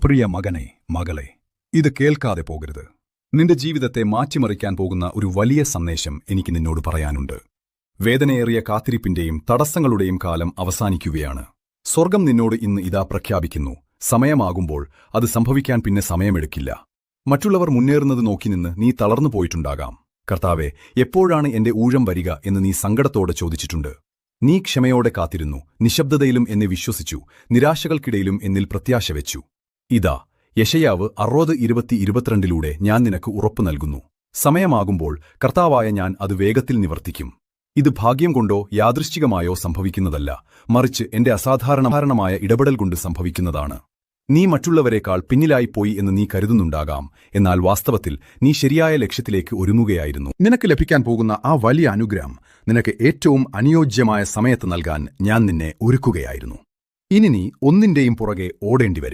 പ്രിയ മകനെ, മകളെ, ഇത് കേൾക്കാതെ പോകരുത്. നിന്റെ ജീവിതത്തെ മാറ്റിമറിക്കാൻ പോകുന്ന ഒരു വലിയ സന്ദേശം എനിക്ക് നിന്നോട് പറയാനുണ്ട്. വേദനയേറിയ കാത്തിരിപ്പിന്റെയും തടസ്സങ്ങളുടെയും കാലം അവസാനിക്കുകയാണ്. സ്വർഗം നിന്നോട് ഇന്ന് ഇതാ പ്രഖ്യാപിക്കുന്നു, സമയമാകുമ്പോൾ അത് സംഭവിക്കാൻ പിന്നെ സമയമെടുക്കില്ല. മറ്റുള്ളവർ മുന്നേറുന്നത് നോക്കി നിന്ന് നീ തളർന്നു പോയിട്ടുണ്ടാകാം. കർത്താവേ, എപ്പോഴാണ് എന്റെ ഊഴം വരിക എന്ന് നീ സങ്കടത്തോടെ ചോദിച്ചിട്ടുണ്ട്. നീ ക്ഷമയോടെ കാത്തിരുന്നു, നിശബ്ദതയിലും എന്നെ വിശ്വസിച്ചു, നിരാശകൾക്കിടയിലും എന്നിൽ പ്രത്യാശ വെച്ചു. ഇതാ യെശയ്യാവ് 60:22 ഞാൻ നിനക്ക് ഉറപ്പു നൽകുന്നു. സമയമാകുമ്പോൾ കർത്താവായ ഞാൻ അത് വേഗത്തിൽ നിവർത്തിക്കും. ഇത് ഭാഗ്യം കൊണ്ടോ യാദൃശ്ചികമായോ സംഭവിക്കുന്നതല്ല, മറിച്ച് എന്റെ അസാധാരണമായ ഇടപെടൽ കൊണ്ട് സംഭവിക്കുന്നതാണ്. നീ മറ്റുള്ളവരെക്കാൾ പിന്നിലായിപ്പോയി എന്ന് നീ കരുതുന്നുണ്ടാകാം, എന്നാൽ വാസ്തവത്തിൽ നീ ശരിയായ ലക്ഷ്യത്തിലേക്ക് ഒരുങ്ങുകയായിരുന്നു. നിനക്ക് ലഭിക്കാൻ പോകുന്ന ആ വലിയ അനുഗ്രഹം നിനക്ക് ഏറ്റവും അനുയോജ്യമായ സമയത്ത് നൽകാൻ ഞാൻ നിന്നെ ഒരുക്കുകയായിരുന്നു. ഇനി നീ ഒന്നിന്റെയും പുറകെ ഓടേണ്ടിവരില്ല.